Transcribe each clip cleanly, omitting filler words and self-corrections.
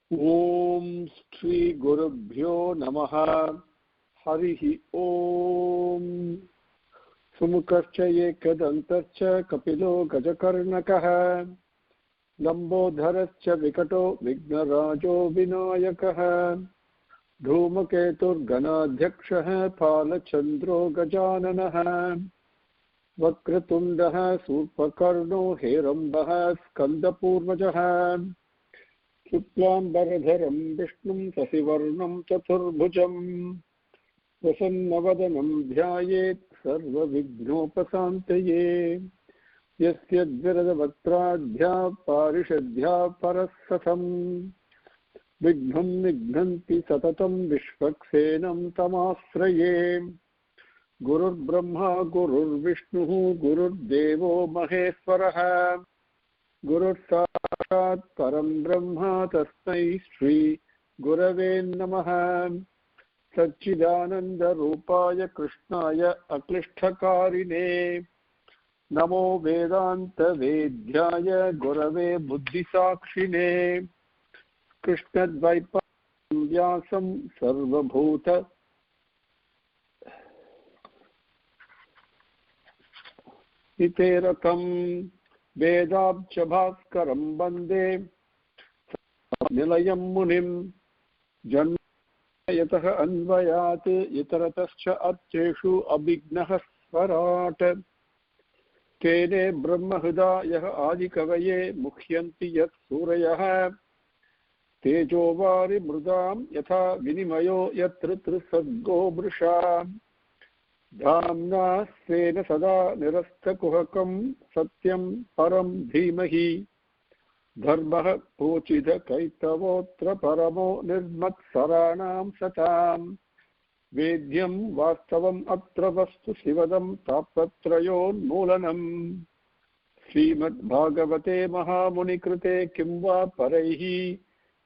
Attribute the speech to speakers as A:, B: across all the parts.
A: Om Shri Gurubhyo Namaha Harihi Om Sumukascha Ekadantascha Kapilo Gajakarnakaha Lambodharascha Vikato Vignarajo Vinayakaha Dhrumaketur Ganadhyakshaha Palachandro Gajananaha Vakratundaha Surpakarno Herambaha Skandapurvajaha Shuklambaradharam Vishnum Sasivarnam Chaturbhujam Vasannavadanam Dhyayet Sarva Vignopasantaye Yasya Dviradavakradhya Parishadhya Parasatam Vignam Nignanti Satatam Vishvaksenam Tamasraye Gurur Brahma Gurur Vishnu Gurur Devo Maheswaraha Gurur Sakshat Param Brahma Tasmai Shri Gurave Namaha Satchidananda Rupaya Krishnaya Aklishtakarine Namo Vedanta Vedyaya Gurave Buddhisakshine Krishna Dvaipam Vyasam Sarvabhuta Hiterakam Vedabcha Bhaskaram Bande Nilayam Munim Janmayataha Anvayat Yitaratascha Archeshu Abhignaha Swarat Tene Brahmahudayah Adikavaye Mukhyanti Yat Surayah Tejovari Mrudam Yatha Vinimayo Yatritri Sadgo Brisha Dhamna Sena Sada Nirastakuhakam Satyam Param Dhimahi Dharmaha Pochida Kaitavotra Paramo Nirmatsaranam Satam Vedyam Vastavam Atravastu Sivadam Tapatrayon Mulanam Srimad Bhagavate Mahamuni Kimva Paraihi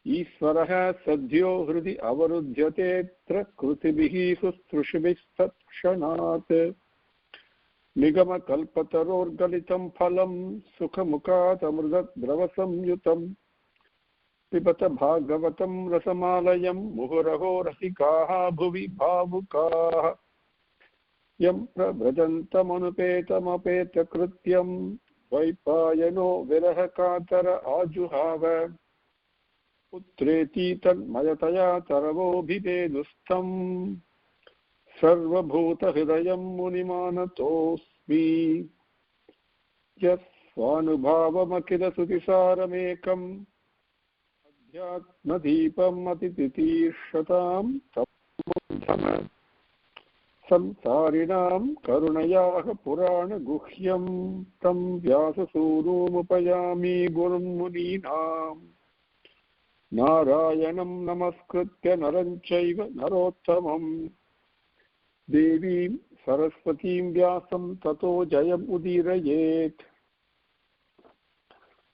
A: Isvaraha Sadhyo Hridi Avarudhyate Trakrutibihi Sustrushibi Satshanat Nigama Kalpataror Galitam Phalam Sukhamukat Amrudat Dravasam Yutam Pibata Bhagavatam Rasamalayam Muhuraho Rasikaha Bhuvi Bhavukaha Yam Prabhajantam Anupetam Apeta Krutyam Vaipayano Virahakatara Ajuhava Putreti Tanmayataya Taravo Bhibedustam Sarvabhuta Hridayam Munimanatosmi Yasvanubhavamakida Sutisaramekam Adhyatmadhipam Atititishatam Tamudhama Samsarinam Karunayah Purana Guhyam Tam Vyasasurum Gurum Muninam Narayanam Namaskritya Naranchaiva Narottamam Devim Saraswatim Vyasam Tato Jayam Udirayet.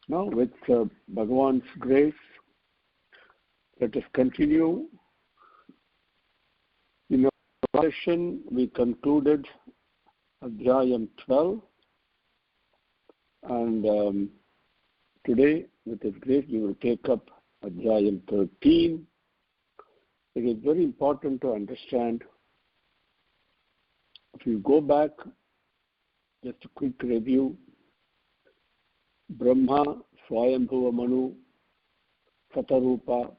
A: Now with Bhagavan's grace, let us continue. In our session we concluded Adhyayam 12 and today with His grace we will take up Adhyayam 13. It is very important to understand. If you go back, just a quick review, Brahma, Swayambhuva Manu, Satarupa,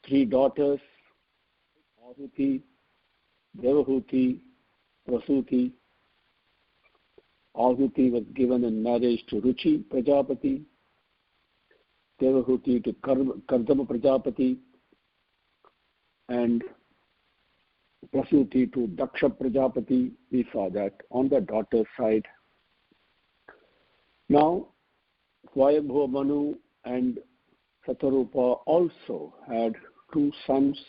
A: 3 daughters, Ahuti, Devahuti, Prasuti. Ahuti was given in marriage to Ruchi Prajapati, Devahuti to Kardama Prajapati, and Prasuti to Daksha Prajapati. We saw that on the daughter side. Now, Swayambhuva Manu and Satarupa also had 2 sons,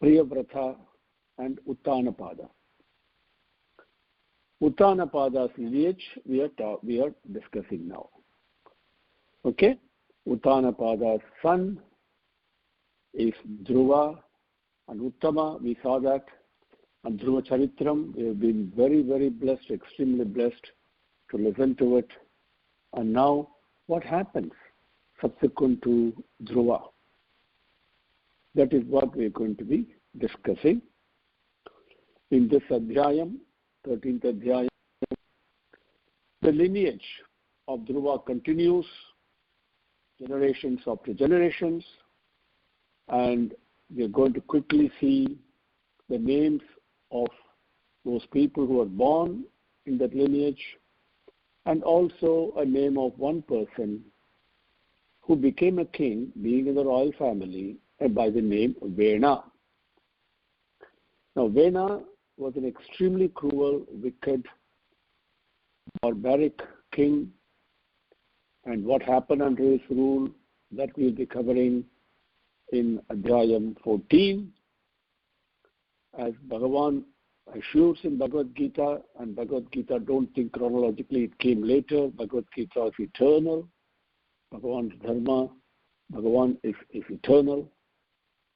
A: Priyavrata and Uttanapada. Uttanapada's lineage we are discussing now. Okay? Uttanapada's son is Dhruva and Uttama. We saw that. And Dhruva Charitram, we have been very, very blessed, extremely blessed to listen to it. And now, what happens? subsequent to Dhruva. That is what we are going to be discussing. In this Adhyayam, 13th Adhyayam, the lineage of Dhruva continues generations after generations, and we are going to quickly see the names of those people who were born in that lineage, and also a name of one person who became a king, being in the royal family, by the name Vena. Now, Vena was an extremely cruel, wicked, barbaric king, and what happened under his rule, that we'll be covering in Adhyayam 14. As Bhagavan assures in Bhagavad Gita, and Bhagavad Gita, don't think chronologically, it came later. Bhagavad Gita is eternal. Bhagavan's dharma, Bhagavan is eternal.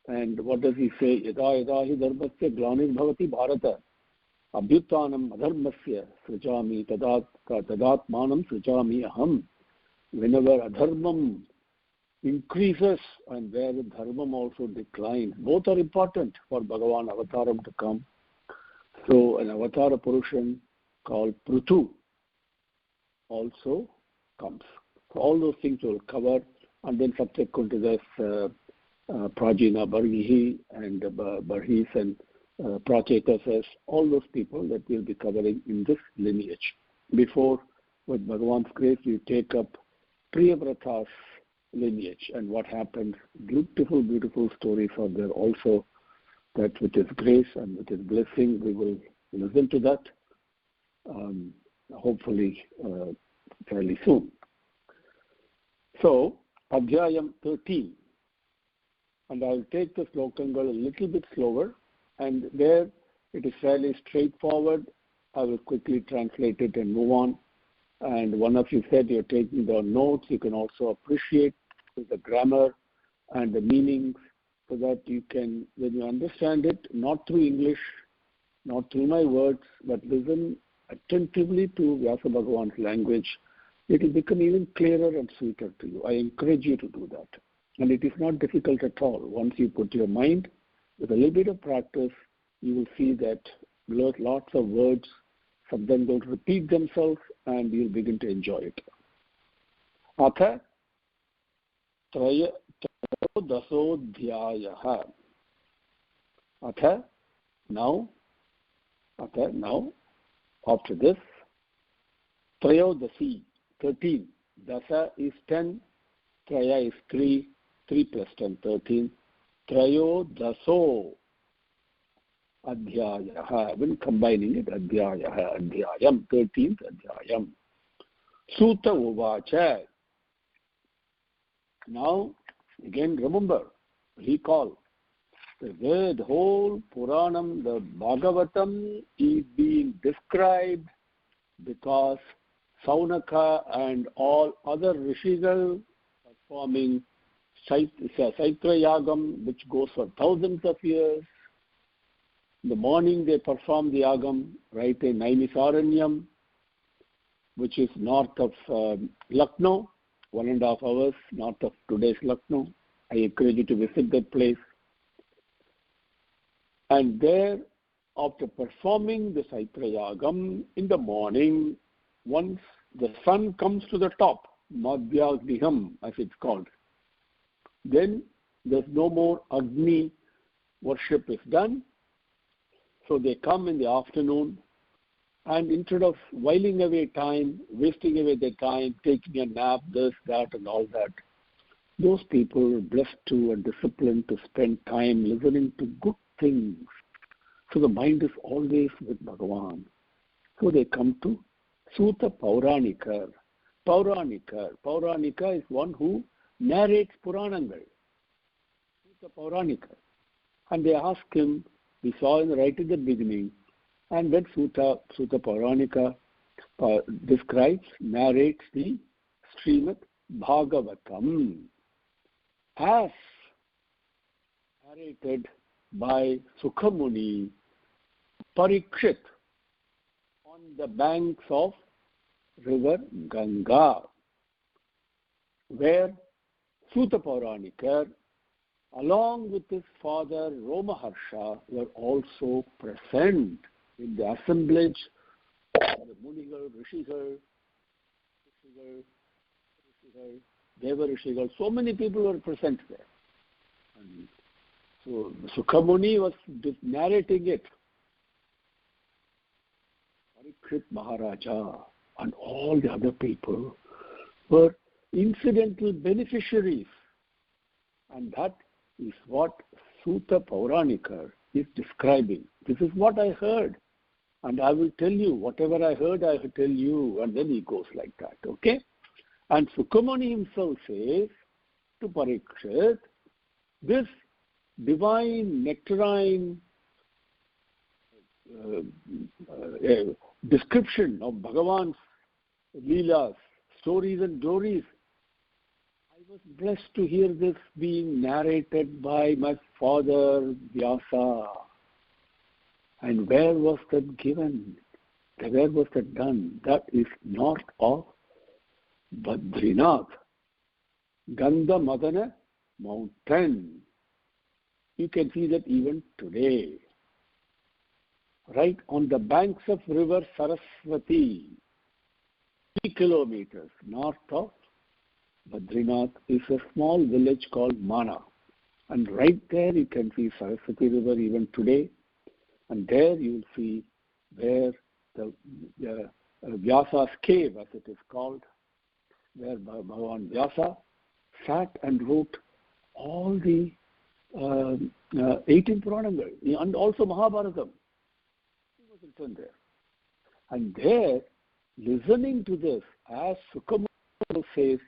A: And what does he say? Yada yada hi dharmasya glanis bhavati bharata abhyutanam adharmasya srijami tadatmanam srijami aham. Whenever adharmam increases and where the dharmam also declines, both are important for Bhagavan avataram to come. So an avatara Purushan called Prutu also comes. So all those things will cover, and then subsequent to this Prajina Barhihi and Barhis and Prachetasas, all those people that we'll be covering in this lineage. Before, with Bhagavan's grace, we take up Priyavrata's lineage and what happened. Beautiful, beautiful stories are there also, that with his grace and with his blessing, we will listen to that, hopefully fairly soon. So, Adhyayam 13. And I'll take the Slokangal a little bit slower, and there it is fairly straightforward. I will quickly translate it and move on. And one of you said you're taking down notes. You can also appreciate the grammar and the meanings, so that you can, when you understand it, not through English, not through my words, but listen attentively to Vyasa Bhagavan's language, it will become even clearer and sweeter to you. I encourage you to do that. And it is not difficult at all. Once you put your mind, with a little bit of practice, you will see that lots of words, some of them will repeat themselves, and you'll begin to enjoy it. Atha Trayodasodhyayah. Atha, now, after this, Trayodasi, 13. Dasa is 10, Traya is 3, 3 plus 10, 13. Trayodaso Adhyayah. I've been combining it. Adhyayam, 13th Adhyayam. Suta Uvacha. Now, again, remember, recall, the whole Puranam, the Bhagavatam is being described because Saunaka and all other Rishigal performing Saitra Yagam, which goes for thousands of years. In the morning they perform the Yagam right in Naimisaranyam, which is north of Lucknow, 1.5 hours north of today's Lucknow. I encourage you to visit that place. And there, after performing the Saitra Yagam in the morning, once the sun comes to the top, Madhyagniham as it's called, then there's no more Agni worship is done. So they come in the afternoon, and instead of whiling away time, wasting away their time, taking a nap, this, that, and all that, those people are blessed to and disciplined to spend time listening to good things. So the mind is always with Bhagavan. So they come to Suta Pauranikar. Pauranika is one who narrates Puranangal. Suta Pauranikar. And they ask him, we saw right in the beginning, and when Suta Pauranika narrates the Srimad Bhagavatam as narrated by Sukhamuni Parikshit on the banks of river Ganga, where Suta Pauranikar, along with his father Romaharsha, were also present in the assemblage of the Munigal, Rishigal, Deva Rishigal. So many people were present there. And so Sukhamuni was narrating it. Parikshit Maharaja and all the other people were incidental beneficiaries. And that is what Suta Pauranikar is describing. This is what I heard. And I will tell you, whatever I heard, I will tell you. And then he goes like that, okay? And Sukhamuni himself says to Parikshit, this divine nectarine description of Bhagavan's Leelas, stories and glories, I was blessed to hear this being narrated by my father Vyasa. And where was that given? Where was that done? That is north of Badrinath, Gandha Madana mountain. You can see that even today. Right on the banks of river Saraswati, 3 kilometers north of Badrinath is a small village called Mana. And right there you can see Saraswati river even today. And there you will see where the Vyasa's cave, as it is called, where Bhagavan Vyasa sat and wrote all the 18 Puranangal and also Mahabharatam. He was written there. And there, listening to this, as Sukhamuni says,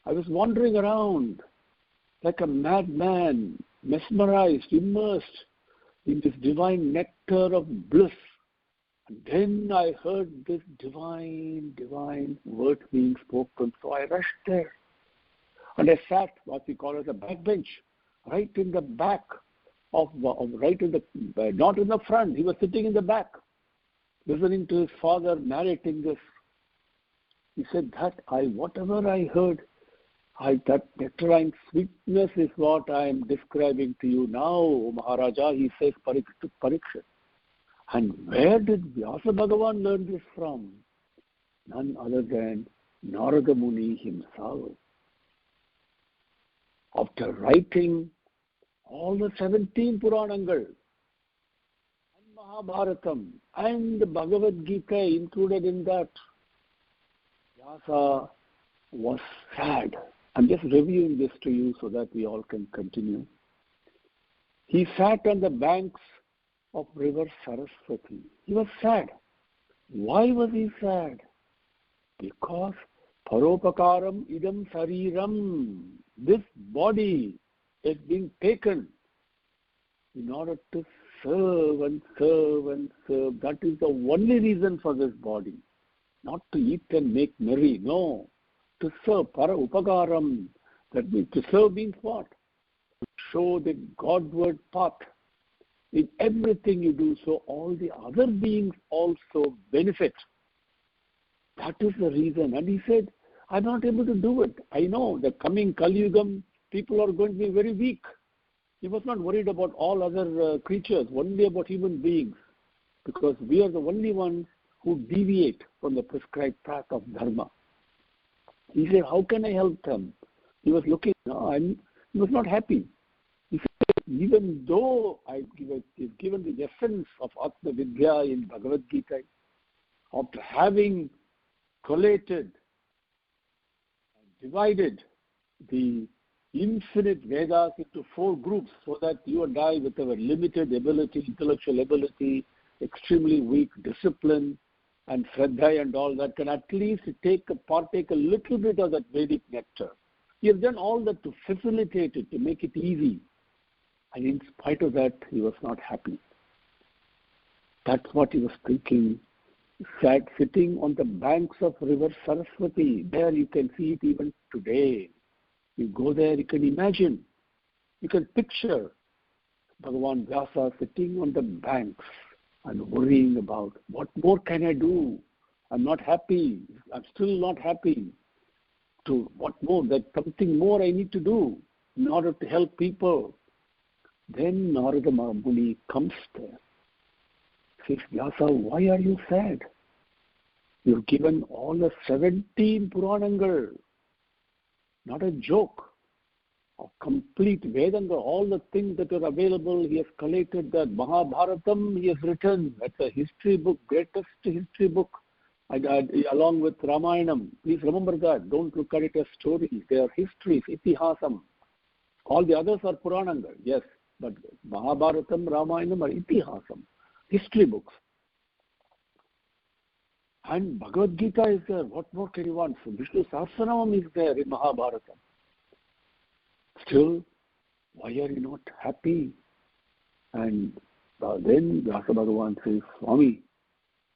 A: I was wandering around like a madman, mesmerized, immersed in this divine nectar of bliss. And then I heard this divine word being spoken. So I rushed there. And I sat, what we call as a backbench, right in the back of right in the, not in the front. He was sitting in the back, listening to his father narrating this. He said that whatever I heard, that nectarine sweetness is what I am describing to you now, Maharaja, he says to Parikshit. And where did Vyasa Bhagavan learn this from? None other than Narada Muni himself. After writing all the 17 Puranangal and Mahabharatam and the Bhagavad Gita included in that, Vyasa was sad. I'm just reviewing this to you so that we all can continue. He sat on the banks of river Saraswati. He was sad. Why was he sad? Because Paropakaram idam sariram, this body is being taken in order to serve and serve and serve. That is the only reason for this body. Not to eat and make merry, no. To serve, para upakaram, that means to serve means what? To show the Godward path in everything you do, so all the other beings also benefit. That is the reason. And he said, I'm not able to do it. I know the coming Kali Yugam, people are going to be very weak. He was not worried about all other creatures, only about human beings, because we are the only ones who deviate from the prescribed path of Dharma. He said, how can I help them? He was looking, he was not happy. He said, even though I've given the essence of Atma Vidya in Bhagavad Gita, after having collated and divided the infinite Vedas into 4 groups so that you and I, with our limited ability, intellectual ability, extremely weak discipline, and Shraddha and all that, can at least partake a little bit of that Vedic nectar. He has done all that to facilitate it, to make it easy. And in spite of that, he was not happy. That's what he was thinking. Sitting on the banks of river Saraswati. There you can see it even today. You go there, you can imagine. You can picture Bhagavan Vyasa sitting on the banks and worrying about what more can I do? I'm not happy. I'm still not happy. to what more? There's something more I need to do in order to help people. Then Narada Muni comes there. Says, Vyasa, why are you sad? You've given all the 17 Puranangal. Not a joke. A complete Vedanga, all the things that are available, he has collated that. Mahabharatam, he has written. That's a history book, greatest history book, along with Ramayanam. Please remember that. Don't look at it as stories. They are histories, itihasam. All the others are Purananga, yes. But Mahabharatam, Ramayanam are itihasam, history books. And Bhagavad Gita is there. What more can you want? So Vishnu Sahasranamam is there in Mahabharata. Still, why are you not happy? And then Vyasa Bhagavan says, Swami,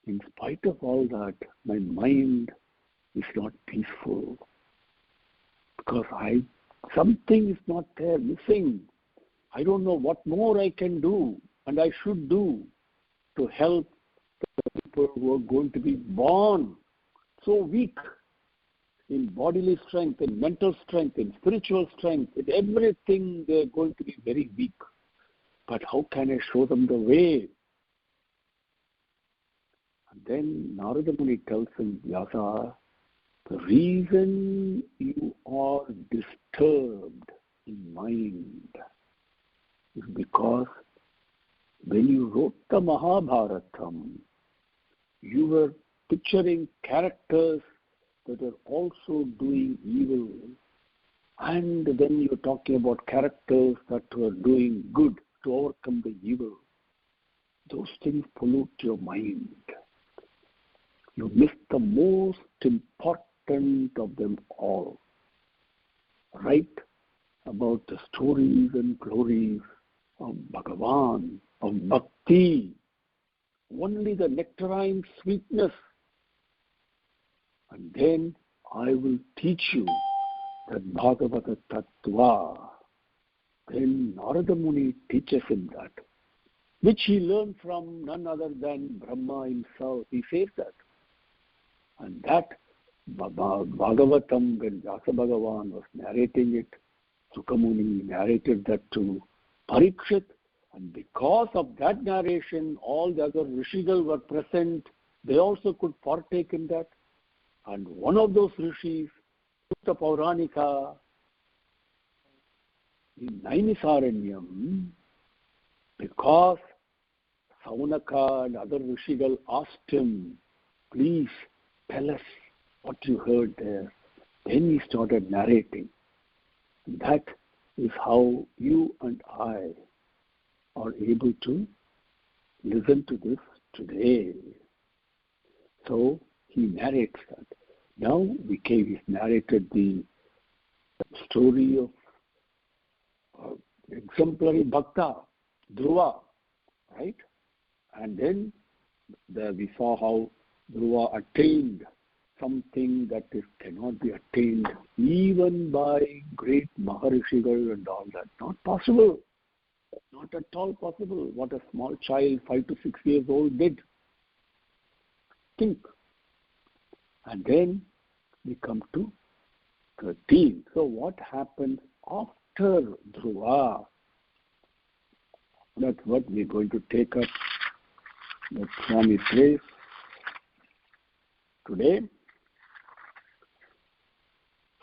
A: in spite of all that, my mind is not peaceful. Because something is not there, missing. I don't know what more I can do and I should do to help the people who are going to be born so weak in bodily strength, in mental strength, in spiritual strength, in everything they're going to be very weak. But how can I show them the way? And then Narada Muni tells him, Vyasa, the reason you are disturbed in mind is because when you wrote the Mahabharatam, you were picturing characters that are also doing evil. And then you're talking about characters that were doing good to overcome the evil. Those things pollute your mind. You miss the most important of them all. Write about the stories and glories of Bhagavan, of Bhakti, only the nectarine sweetness. And then I will teach you that Bhagavata Tattva. Then Narada Muni teaches him that, which he learned from none other than Brahma himself. He says that. And that Bhagavatam, when Vyasa Bhagavan was narrating it, Sukamuni narrated that to Parikshit. And because of that narration, all the other Rishigal were present. They also could partake in that. And one of those rishis, Sutta Pauranika, in Naimisaranyam, because Saunaka and other Rishigal asked him, please tell us what you heard there. Then he started narrating. That is how you and I are able to listen to this today. So he narrates that. Now he's narrated the story of exemplary Bhakta, Dhruva, right? And then we saw how Dhruva attained something that cannot be attained even by great Maharishigal and all that. Not possible. Not at all possible. What a small child, 5 to 6 years old, did. Think. And then we come to 13. So what happened after Dhruva? That's what we're going to take up the Swami place today.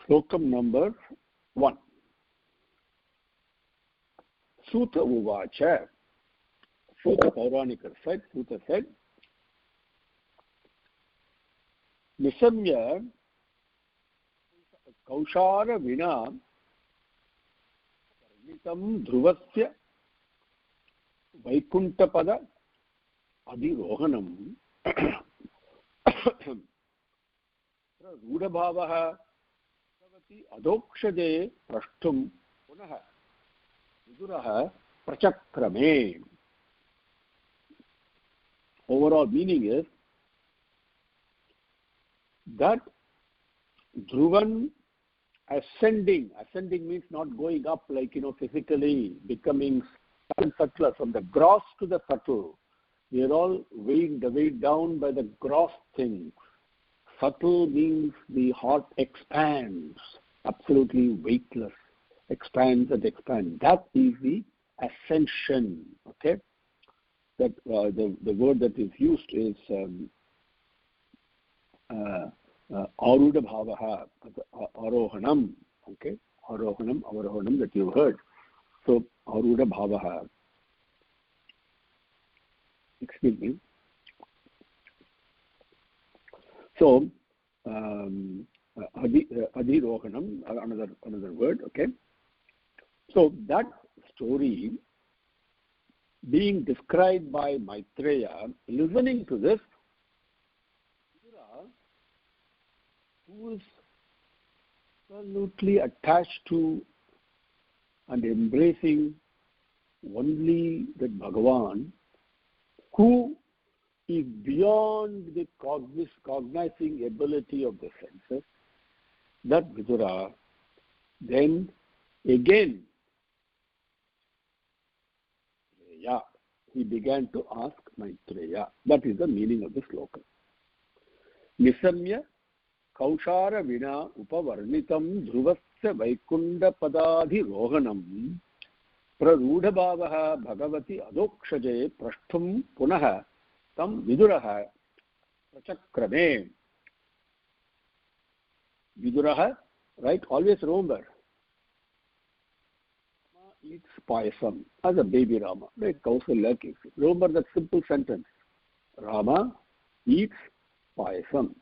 A: Slokam number 1. Suta Uvacha. Suta Pauranikar said, Suta said, Nisamya Kaushara Vina Parnitam Dhruvasya Vaikuntapada Adhirohanam Rudabhavaha Adokshade Prashtum Punaha Viduraha Prachakrame. Overall meaning is that Dhruvan ascending means not going up like, physically, becoming subtler, from the gross to the subtle. We are all weighed down by the gross things, subtle means the heart expands, absolutely weightless, expands and expands. That is the ascension. Okay, that the word that is used is Arudha Bhavaha, Arohanam. Okay, Arohanam, Avarohanam that you heard. So Arudha Bhavaha. Excuse me. So Adhirohanam, another word. Okay. So that story being described by Maitreya, listening to this, who is absolutely attached to and embracing only that Bhagavan, who is beyond the cognizing ability of the senses, that Vidura then again, he began to ask Maitreya. That is the meaning of the sloka. Nisamya Kaushara Vina Upavarnitam Dhruvasya Vaikunda Padadhi Rohanam Prarudha Bhavaha Bhagavati Adokshaje Prashthum Punaha Tam Viduraha Prachakrame. Viduraha, right? Always remember. Rama eats payasam as a baby Rama. Like Kausalya gives. Remember that simple sentence. Rama eats payasam.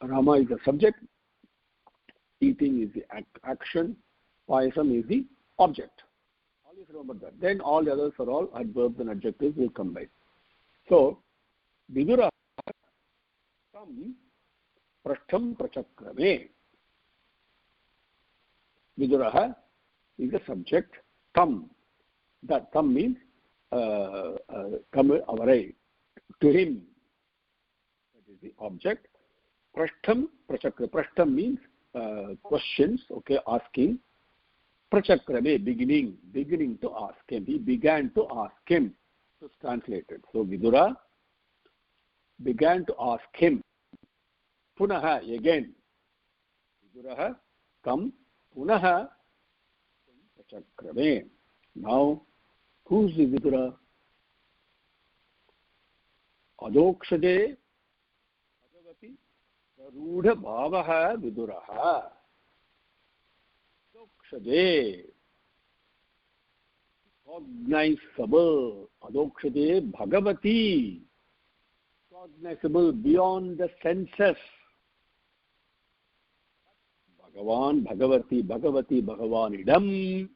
A: Rama is the subject, eating is the action, payasam is the object. Always remember that. Then all the others are all adverbs and adjectives will combine. So, Vidura tam prashtham prachakrame. Viduraha is the subject, tam. That tam means come avarai, to him. That is the object. Prashtham prachakra. Prashtham means questions, okay, asking. Prachakrame, beginning to ask him. He began to ask him. To translate it. So Vidura began to ask him. Punaha, again. Viduraha, come. Punaha, prachakrame. Now, who's the Vidura? Adokshade Bhagavati Rudha Bhavaha Viduraha. Adokshade, cognizable. Adokshade Bhagavati, cognizable beyond the senses. Bhagavan, Bhagavati, Bhagavati, Bhagavanidam.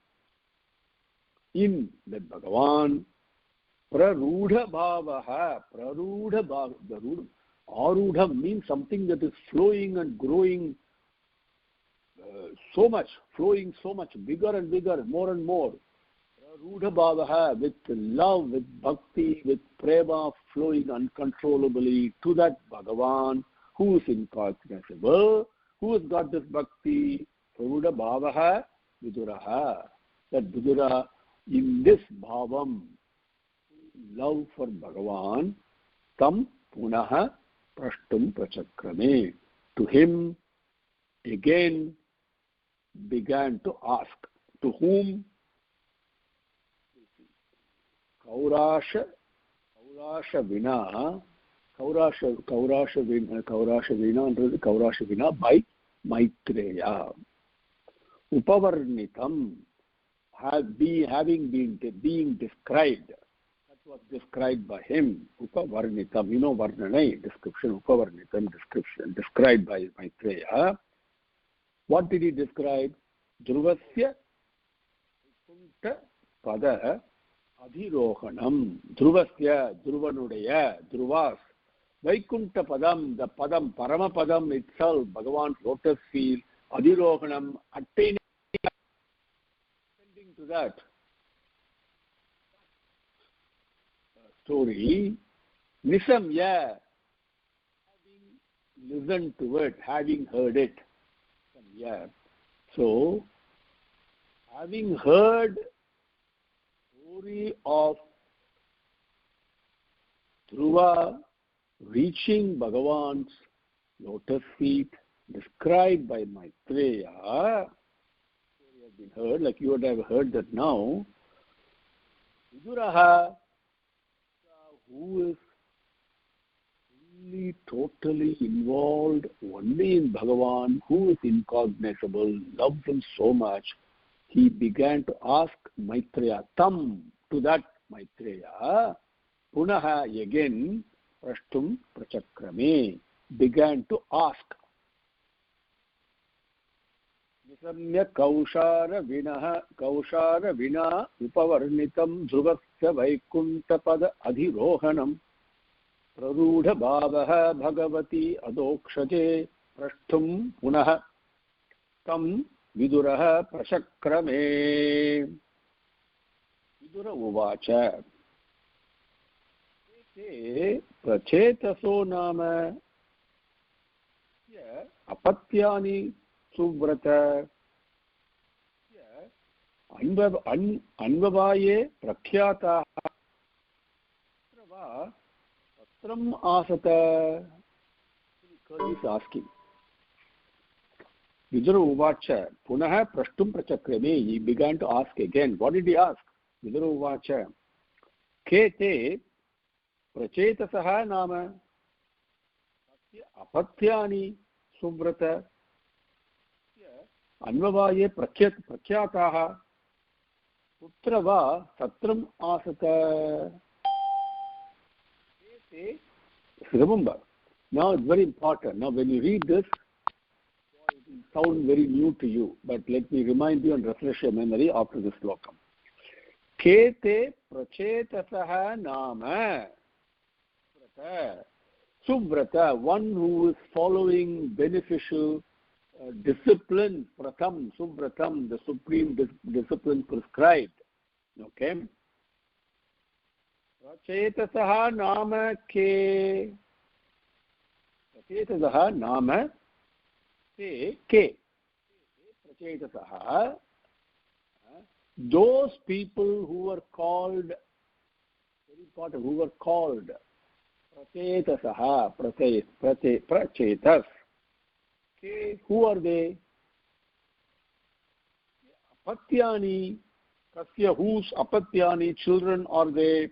A: In that Bhagavan, Prarudha Bhavaha, Prarudha Bhavaha. Arudha means something that is flowing and growing so much, bigger and bigger, more and more. Prarudha Bhavaha, with love, with bhakti, with prema flowing uncontrollably to that Bhagavan who is incognizable, who has got this bhakti. Prarudha Bhavaha Viduraha. That Vidura, in this bhavam, love for Bhagavan, tam punaha prashtum prachakrame. To him, again, began to ask. To whom? Kaurasha Vina, by Maitreya. Upavarnitam, being described. That was described by him. Upavarnitam, Varnanai, description. Upavarnitam, description, described by Maitreya. What did he describe? Dhruvasya Kunta Pada Adhirohanam. Dhruvasya, Dhruvanudaya, Dhruvas. Vaikunta Padam, the Padam, Paramapadam itself, Bhagavan's lotus field, Adhirohanam, attaining to that story, Nisamya, having listened to it, having heard it. Yeah. So, having heard the story of Dhruva reaching Bhagavan's lotus feet, described by Maitreya. You have been heard, like you would have heard that now. Viduraha, who is totally involved only in Bhagavan, who is incognizable, loves him so much, he began to ask Maitreya, tam, to that Maitreya, punaha, again, prashtum prachakrame, began to ask. Nisamya kaushara vina upavarnitam dhruvasya vaikuntapada adhirohanam prarudha bhavaha bhagavati adokshate prashtum punaha tam viduraha prachakrame. Vidura uvacha te prachetaso nama apatyani suvrata anvavaye prakhyata satram asata. He's asking. Vidura uvacha punaha prashtum prachakrame. He began to ask again. What did he ask? Vidura uvacha kete prachetasaha nama apatyani suvrata anvavaye prakhyataha putra va satram asata. Remember, now it's very important. Now when you read this, it will sound very new to you, but let me remind you and refresh your memory after this slokam. Kete prachetasaha nama suvrata, one who is following beneficial discipline, pratham, subratam, the supreme discipline prescribed. Okay? Prachetasaha nama ke. Prachetasaha nama ke. Prachetasaha. Those people who were called, very important, who were called prachetasaha, prachetas. Okay, who are they? Apatyani, kasya, whose apatyani children are they?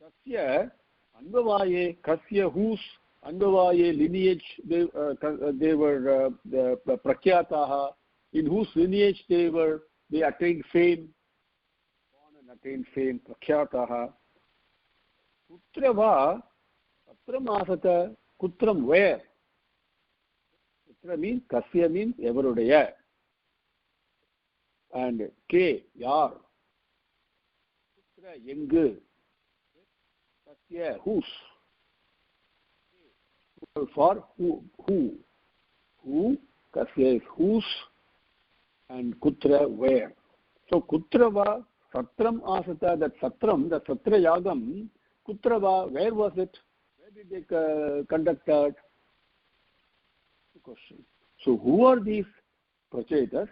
A: Kasya anvavaye, kasya, whose anvavaye lineage they were the prakyataha, in whose lineage they attained fame, born and attained fame, prakyataha. Kutra va, satram asata, kutram, where? Kutra means, kasya means, everudaya. And ke, yar. Kutra, yengu. Kasya, whose. For who. Who, kasya is whose, and kutra, where. So kutra va, satram asata, that satram, the satra yagam, kutra va, where was it? Where did they conduct that? Question. So who are these prachetas?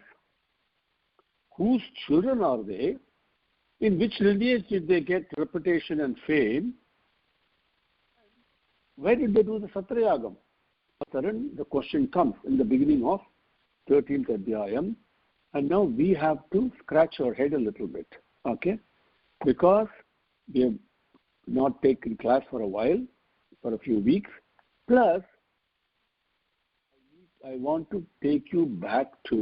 A: Whose children are they? In which lineage did they get reputation and fame? Where did they do the Satrayagam? Sudden, the question comes in the beginning of 13th Adhyayam, and now we have to scratch our head a little bit, okay? Because we have not taken class for a while, for a few weeks, plus I want to take you back to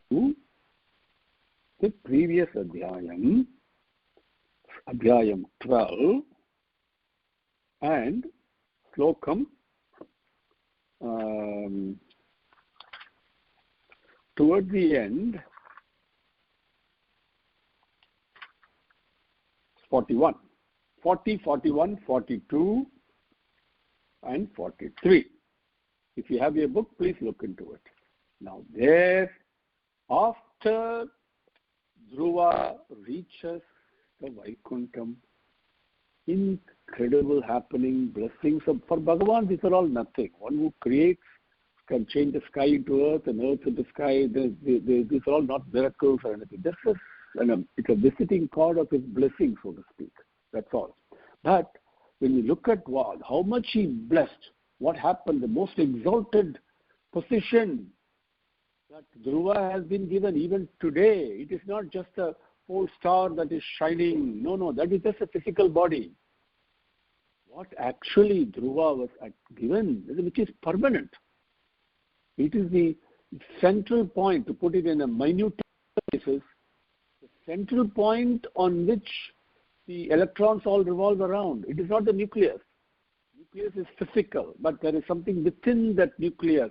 A: the previous Adhyayam, Adhyayam 12, and Slokam toward the end, 41, 40, 41, 42, and 43. If you have your book, please look into it. Now there, after Dhruva reaches the Vaikuntham, incredible happening, blessings for Bhagavan, these are all nothing. One who creates can change the sky into earth and earth into sky. These are all not miracles or anything. This is, it's a visiting card of his blessing, so to speak. That's all. But when you look at how much he blessed, what happened, the most exalted position that Dhruva has been given even today. It is not just a whole star that is shining. No, that is just a physical body. What actually Dhruva was given, which is permanent. It is the central point, to put it in a minute basis, the central point on which the electrons all revolve around. It is not the nucleus. Nucleus is physical, but there is something within that nucleus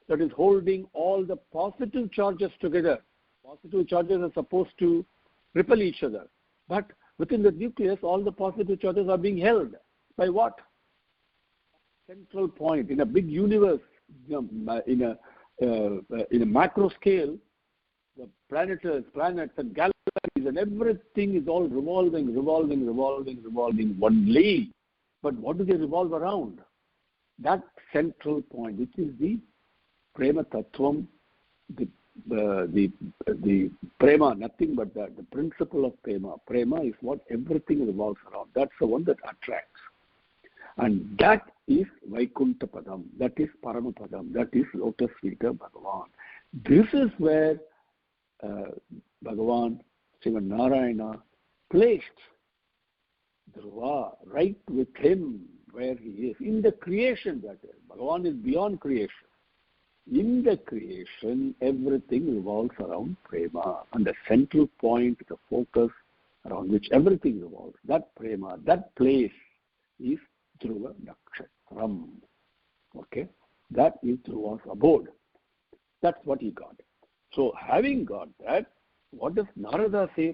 A: that is holding all the positive charges together. Positive charges are supposed to repel each other. But within the nucleus, all the positive charges are being held. By what? Central point. In a big universe, in a macro scale, the planets and galaxies and everything is all revolving only. But what do they revolve around? That central point, which is the prema tattvam, the prema, nothing but that, the principle of prema. Prema is what everything revolves around. That's the one that attracts. And that is Vaikuntha Padam, that is Paramapadam, that is lotus feet of Bhagavan. This is where Bhagavan, Srimad Narayana, placed Dhruva right with him where he is. In the creation, that is. Bhagavan is beyond creation. In the creation, everything revolves around prema. And the central point, the focus around which everything revolves, that prema, that place is Dhruva Nakshatram. Okay? That is Dhruva's abode. That's what he got. So, having got that, what does Narada say?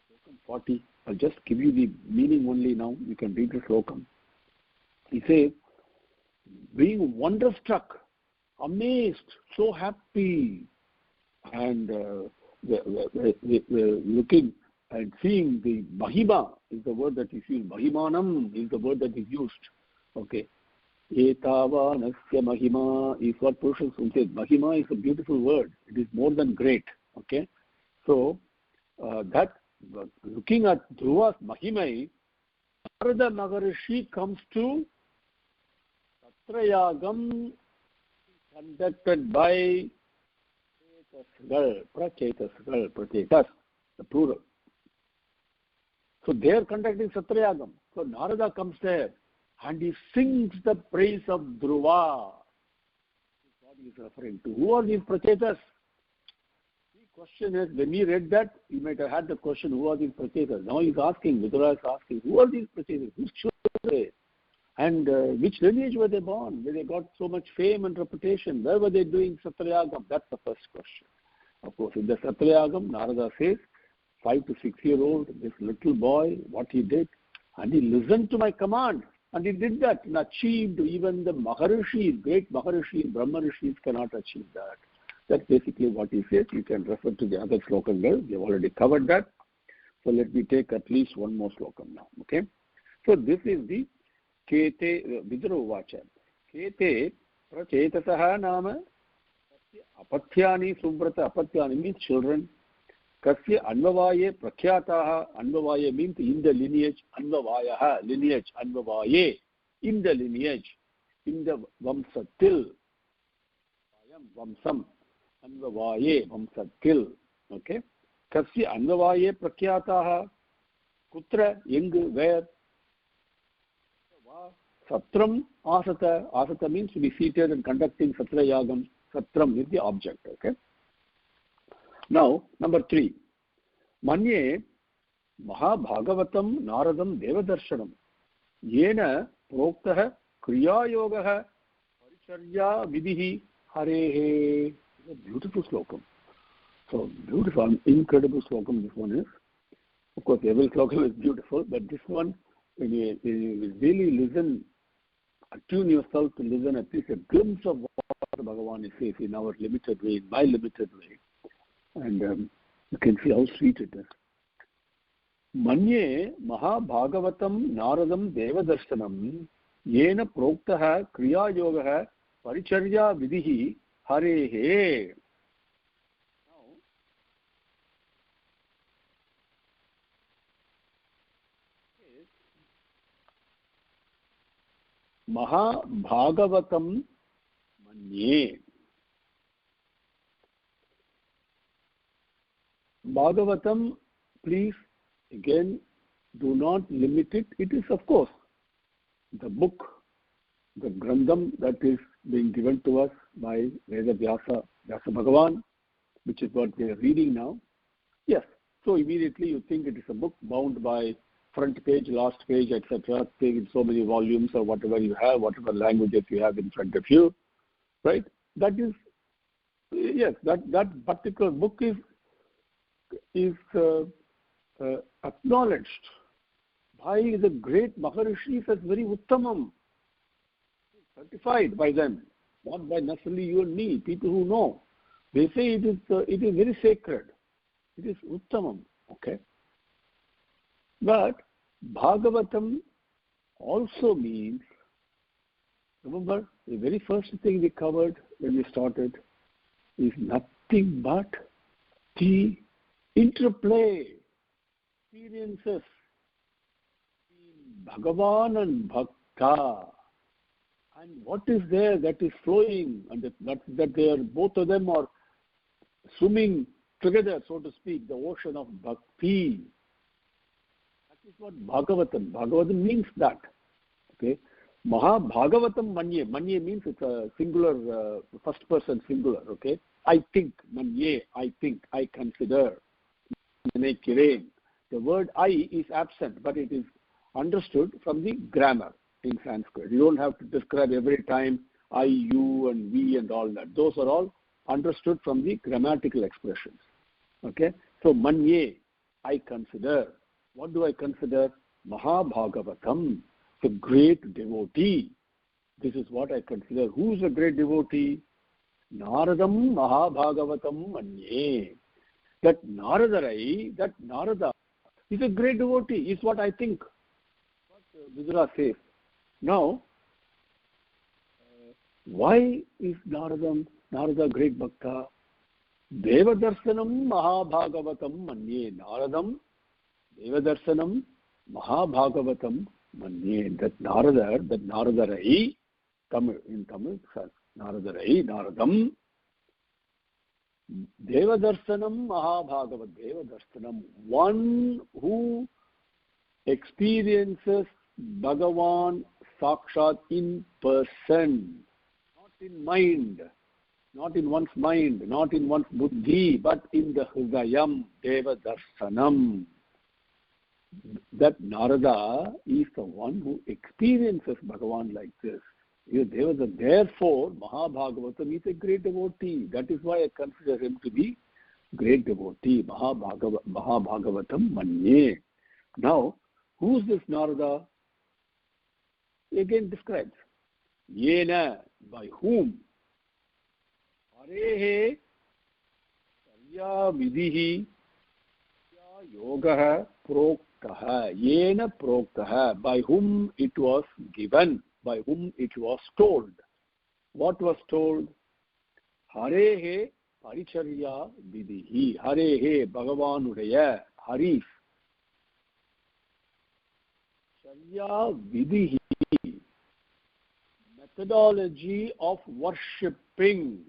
A: Slokam 40. I'll just give you the meaning only now. You can read the Slokam. He says, being wonderstruck, amazed, so happy, and looking and seeing the Mahima is the word that is used. Mahimanam is the word that is used. Okay. Etavanasya Mahima is what Purushas says. Mahima is a beautiful word. It is more than great. Okay. So, that looking at Dhruva's Mahimai, Narada Maharishi comes to Satrayagam conducted by Prachetas, the plural. So they are conducting Satrayagam. So Narada comes there and he sings the praise of Dhruva. That's what he is referring to. Who are these Prachetas? The question is, when he read that, he might have had the question, who are these Prachetas? Now he's asking, Vidura is asking, who are these Prachetas? Whose children are they? And which lineage were they born? Where they got so much fame and reputation? Where were they doing Satrayagam? That's the first question. Of course, in the Satrayagam, Narada says, 5 to 6 year old, this little boy, what he did, and he listened to my command. And he did that and achieved. Even the Maharishis, great Maharishis, Brahma Rishis cannot achieve that. That's basically what he says. You can refer to the other slokam there. We have already covered that. So let me take at least one more slokam now. Okay? So this is the Kete, Vidura Uvacha. Kete Prachetasaha Nama Apathyani Subrata. Apathyani means children. Kasya Anvavaye Prakhyataha. Anvavaye means in the lineage. Anvavayaha, lineage. Anvavaye, in the lineage. In the Vamsatil. Vamsam. Anvavaye, Vamsatil. Okay. Kasya Anvavaye Prakhyataha. Kutra, Yeng, where? Satram Asata. Asata means to be seated and conducting Satrayagam. Satram is the object. Okay. Now, number 3. Manye Mahabhagavatam Naradam Devadarshanam Yena Proktaha Kriyayogaha Paricharya Vidihi Harehe. It's a beautiful slokam. So, beautiful, incredible slokam this one is. Of course, every slokam is beautiful, but this one, when you really listen, attune yourself to listen at least a glimpse of what Bhagavan says in our limited way, in my limited way. And you can see how sweet it is. Manye Mahabhagavatam Naradam Devadarshanam Yena Proktaha Kriya Yogaha Paricharya Vidihi Harehe. Maha Bhagavatam Manye. Bhagavatam, please, again, do not limit it. It is, of course, the book, the Grandam that is being given to us by Veda Vyasa Bhagavan, which is what we are reading now. Yes, so immediately you think it is a book bound by front page, last page, etc., in so many volumes or whatever you have, whatever languages you have in front of you, right? That is, yes, that particular book is acknowledged by the great Maharishis as very Uttamam, certified by them, not by necessarily you and me, people who know. They say it is very sacred. It is Uttamam, okay? But Bhagavatam also means, remember, the very first thing we covered when we started is nothing but the interplay, experiences in Bhagavan and Bhakta. And what is there that is flowing, and that they are, both of them are swimming together, so to speak, the ocean of Bhakti. That is what Bhagavatam. Bhagavatam means that. Okay? Maha Bhagavatam Manye. Manye means it's a singular, first person singular. Okay? I think. Manye. I think. I consider. The word I is absent, but it is understood from the grammar in Sanskrit. You don't have to describe every time I, you, and we, and all that. Those are all understood from the grammatical expressions. Okay? So, Manye, I consider. What do I consider? Mahabhagavatam, the great devotee. This is what I consider. Who is a great devotee? Naradam Mahabhagavatam Manye. That Narada is a great devotee, is what I think. What Vidura says. Now, why is Narada great bhakta? Devadarsanam Mahabhagavatam Manye. Naradam Devadarsanam Mahabhagavatam Manye. That Naradarai, Tamil, in Tamil, Naradarai, Naradam, Devadarsanam Mahabhagavat, Devadarsanam, one who experiences Bhagavan Sakshat in person, not in mind, not in one's mind, not in one's buddhi, but in the Hridayam, Devadarsanam. That Narada is the one who experiences Bhagavan like this. Therefore, Mahabhagavatam is a great devotee. That is why I consider him to be great devotee. Mahabhagavatam Manye. Now, who is this Narada? Again describes. Yena, by whom? Harehe Sarya Vidhihi Yogaha Proktaha. Yena Proktaha. By whom it was given. By whom it was told. What was told? Harehe Paricharya Vidhihi. Harehe Bhagavanudaya. Haris. Charya Vidhihi. Methodology of worshipping.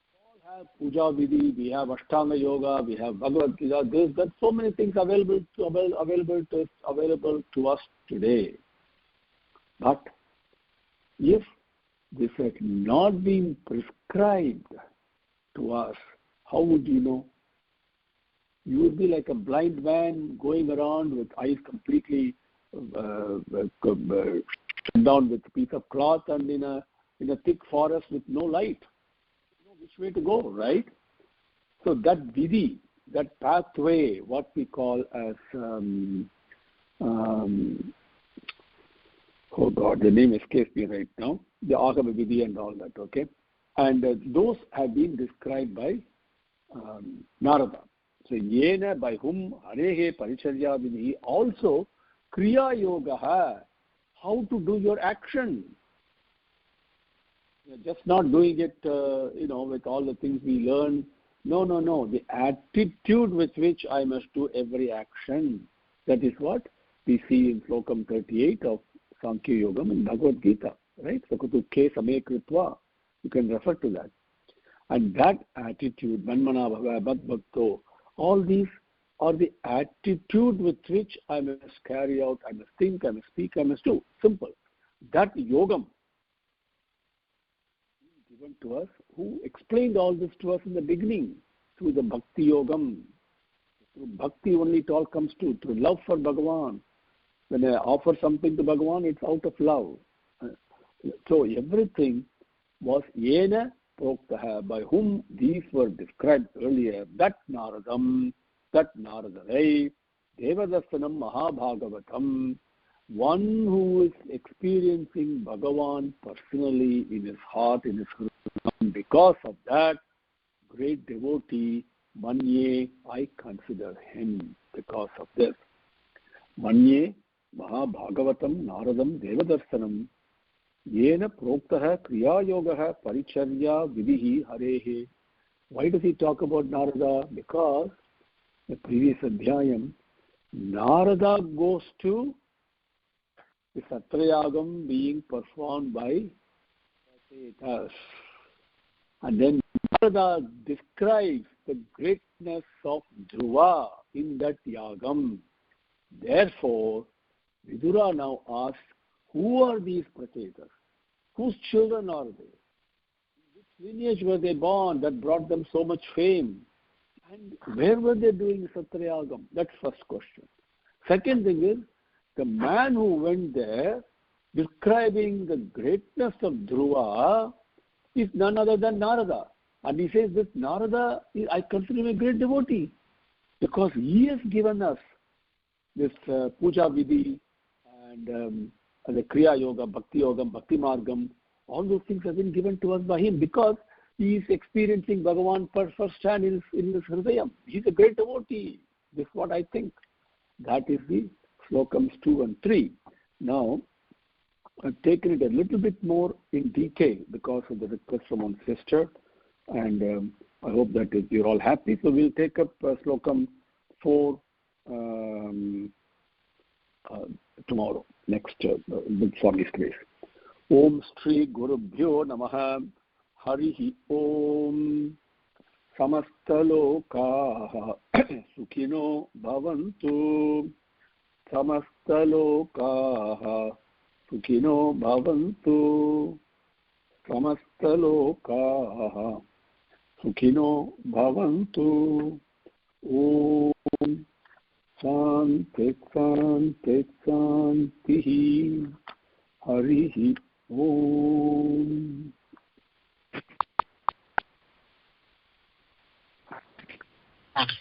A: We all have Puja Vidhi, we have Ashtanga Yoga, we have Bhagavad Gita. There's so many things available to us today. But if this had not been prescribed to us, how would you know? You would be like a blind man going around with eyes completely shut down with a piece of cloth and in a thick forest with no light. You know which way to go, right? So that vidhi, that pathway, what we call as oh God, the name escapes me right now. The Agama Vidhi and all that, okay? And those have been described by Narada. So, Yena, by whom, Harehe Paricharya Vidhi, also Kriya Yogaha, how to do your action. You're just not doing it, with all the things we learn. No. The attitude with which I must do every action. That is what we see in Slokam 38 of Sankhya Yogam in Bhagavad Gita, right? Sakutu Ke Same Kritva, you can refer to that. And that attitude, Manmana Bhava, Bhad Bhakto, all these are the attitude with which I must carry out, I must think, I must speak, I must do. Simple. That Yogam given to us, who explained all this to us in the beginning, through the Bhakti Yogam. Through Bhakti only it all comes to, through love for Bhagavan. When I offer something to Bhagavan, it's out of love. So everything was Yena Proktaha, by whom these were described earlier, that Naradam, that Naradarai, Devadasanam Mahabhagavatam, one who is experiencing Bhagavan personally in his heart, in his heart. Because of that, great devotee, Manye, I consider him because of this. Manye Mahabhagavatam Naradam Devadasanam Yena Proktaha Kriya Yogaha Paricharya Vidihi Harehe. Why does he talk about Narada? Because the previous adhyayam, Narada goes to the Satrayagam being performed by Satyas. And then Narada describes the greatness of Dhruva in that Yagam. Therefore, Vidura now asks, who are these Prachetas? Whose children are they? Which lineage were they born that brought them so much fame? And where were they doing Satrayagam? That's first question. Second thing is, the man who went there describing the greatness of Dhruva is none other than Narada. And he says this Narada, I consider him a great devotee because he has given us this Puja Vidhi and the Kriya Yoga, Bhakti Yogam, Bhakti Margam. All those things have been given to us by him because he is experiencing Bhagavan first hand in his Hridayam. He is a great devotee. This is what I think. That is the Slokams 2 and 3. Now, I've taken it a little bit more in detail because of the request from one sister, and I hope that you're all happy. So we'll take up Slokam 4 tomorrow, next with Swami's grace. Om Shri Guru Bhyo Namaha Harihi Om Samastalokaha Sukhino Bhavantu Samastalokaha Sukhino Bhavantu Samastalokaha Sukhino Bhavantu. Om Shanti Shanti Shanti Harihi Om.
B: Thank you.